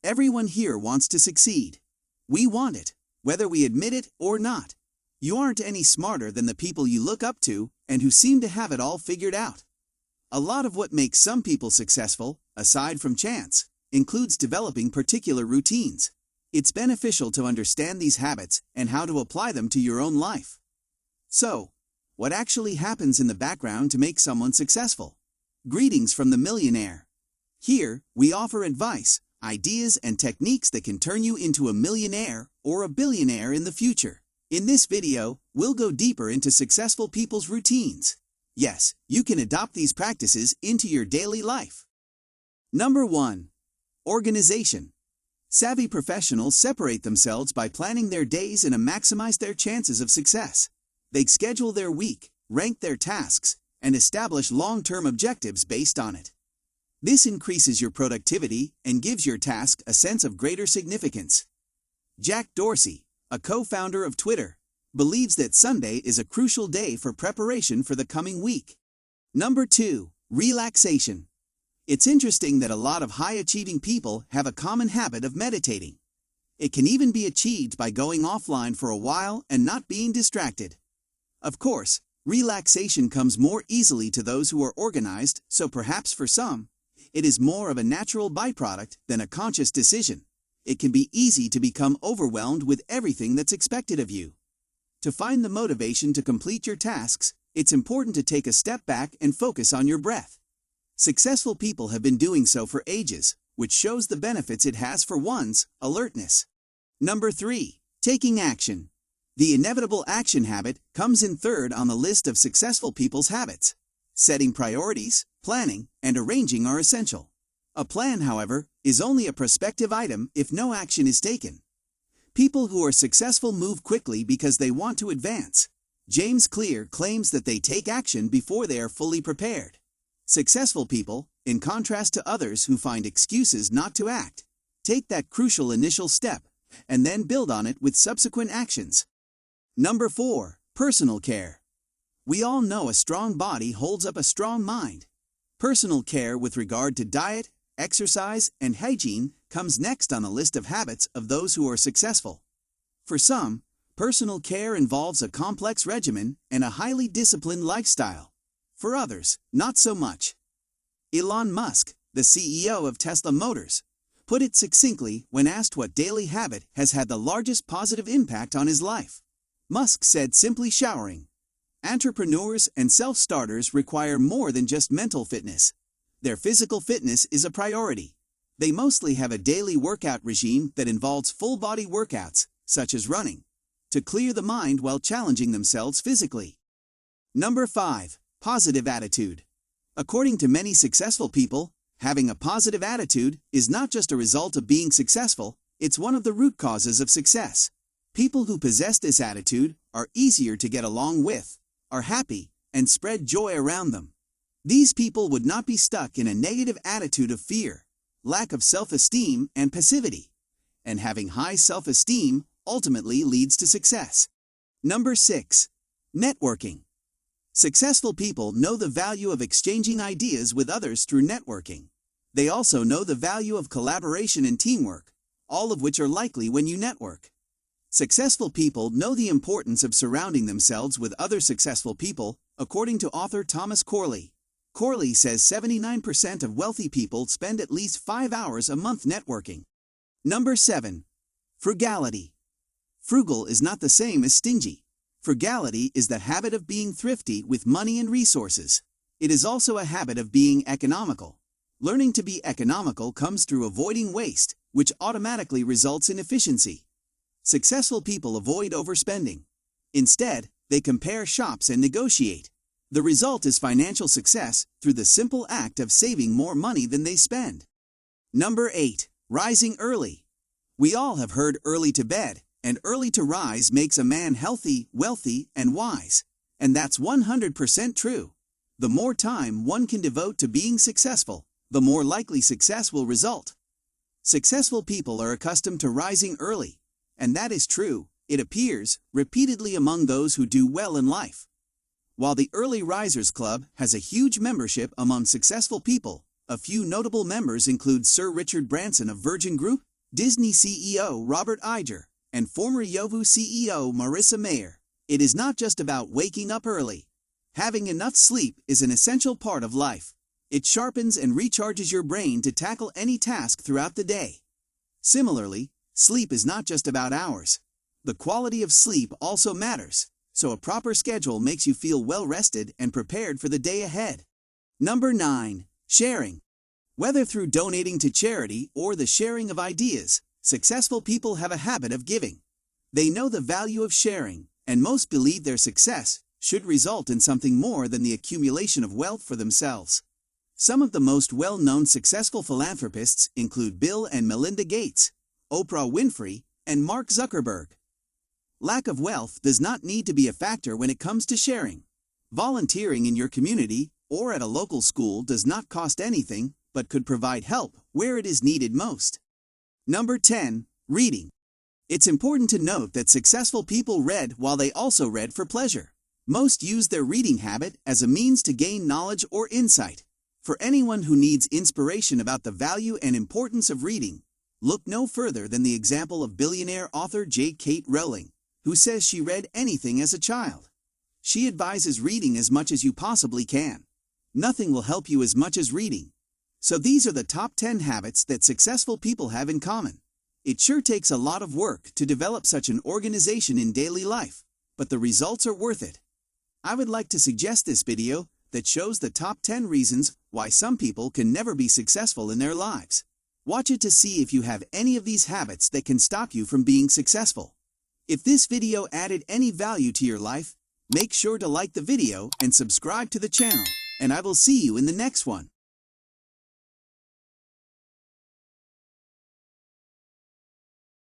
Everyone here wants to succeed. We want it, whether we admit it or not. You aren't any smarter than the people you look up to and who seem to have it all figured out. A lot of what makes some people successful, aside from chance, includes developing particular routines. It's beneficial to understand these habits and how to apply them to your own life. So, what actually happens in the background to make someone successful? Greetings from the Millionaire. Here, we offer advice, ideas, and techniques that can turn you into a millionaire or a billionaire in the future. In this video, we'll go deeper into successful people's routines. Yes, you can adopt these practices into your daily life. Number 1. Organization. Savvy professionals separate themselves by planning their days and maximize their chances of success. They schedule their week, rank their tasks, and establish long-term objectives based on it. This increases your productivity and gives your task a sense of greater significance. Jack Dorsey, a co-founder of Twitter, believes that Sunday is a crucial day for preparation for the coming week. Number 2. Relaxation. It's interesting that a lot of high-achieving people have a common habit of meditating. It can even be achieved by going offline for a while and not being distracted. Of course, relaxation comes more easily to those who are organized, so perhaps for some, it is more of a natural byproduct than a conscious decision. It can be easy to become overwhelmed with everything that's expected of you. To find the motivation to complete your tasks, it's important to take a step back and focus on your breath. Successful people have been doing so for ages, which shows the benefits it has for one's alertness. Number 3. Taking action. The inevitable action habit comes in third on the list of successful people's habits. Setting priorities, planning, and arranging are essential. A plan, however, is only a prospective item if no action is taken. People who are successful move quickly because they want to advance. James Clear claims that they take action before they are fully prepared. Successful people, in contrast to others who find excuses not to act, take that crucial initial step and then build on it with subsequent actions. Number 4. Personal care. We all know a strong body holds up a strong mind. Personal care with regard to diet, exercise, and hygiene comes next on the list of habits of those who are successful. For some, personal care involves a complex regimen and a highly disciplined lifestyle. For others, not so much. Elon Musk, the CEO of Tesla Motors, put it succinctly when asked what daily habit has had the largest positive impact on his life. Musk said simply showering. Entrepreneurs and self-starters require more than just mental fitness. Their physical fitness is a priority. They mostly have a daily workout regime that involves full-body workouts, such as running, to clear the mind while challenging themselves physically. Number 5. Positive attitude. According to many successful people, having a positive attitude is not just a result of being successful, it's one of the root causes of success. People who possess this attitude are easier to get along with, are happy, and spread joy around them. These people would not be stuck in a negative attitude of fear, lack of self-esteem, and passivity. And having high self-esteem ultimately leads to success. Number 6. Networking. Successful people know the value of exchanging ideas with others through networking. They also know the value of collaboration and teamwork, all of which are likely when you network. Successful people know the importance of surrounding themselves with other successful people, according to author Thomas Corley. Corley says 79% of wealthy people spend at least 5 hours a month networking. Number 7. Frugality. Frugal is not the same as stingy. Frugality is the habit of being thrifty with money and resources. It is also a habit of being economical. Learning to be economical comes through avoiding waste, which automatically results in efficiency. Successful people avoid overspending. Instead, they compare shops and negotiate. The result is financial success through the simple act of saving more money than they spend. Number 8. Rising early. We all have heard early to bed, and early to rise makes a man healthy, wealthy, and wise. And that's 100% true. The more time one can devote to being successful, the more likely success will result. Successful people are accustomed to rising early, and that is true, it appears, repeatedly among those who do well in life. While the Early Risers Club has a huge membership among successful people, a few notable members include Sir Richard Branson of Virgin Group, Disney CEO Robert Iger, and former Yovu CEO Marissa Mayer. It is not just about waking up early. Having enough sleep is an essential part of life. It sharpens and recharges your brain to tackle any task throughout the day. Similarly, sleep is not just about hours. The quality of sleep also matters, so a proper schedule makes you feel well rested and prepared for the day ahead. Number 9. Sharing. Whether through donating to charity or the sharing of ideas, successful people have a habit of giving. They know the value of sharing, and most believe their success should result in something more than the accumulation of wealth for themselves. Some of the most well-known successful philanthropists include Bill and Melinda Gates, Oprah Winfrey, and Mark Zuckerberg. Lack of wealth does not need to be a factor when it comes to sharing. Volunteering in your community or at a local school does not cost anything, but could provide help where it is needed most. Number 10. Reading. It's important to note that successful people read while they also read for pleasure. Most use their reading habit as a means to gain knowledge or insight. For anyone who needs inspiration about the value and importance of reading, look no further than the example of billionaire author J.K. Rowling, who says she read anything as a child. She advises reading as much as you possibly can. Nothing will help you as much as reading. So these are the top 10 habits that successful people have in common. It sure takes a lot of work to develop such an organization in daily life, but the results are worth it. I would like to suggest this video that shows the top 10 reasons why some people can never be successful in their lives. Watch it to see if you have any of these habits that can stop you from being successful. If this video added any value to your life, make sure to like the video and subscribe to the channel, and I will see you in the next one.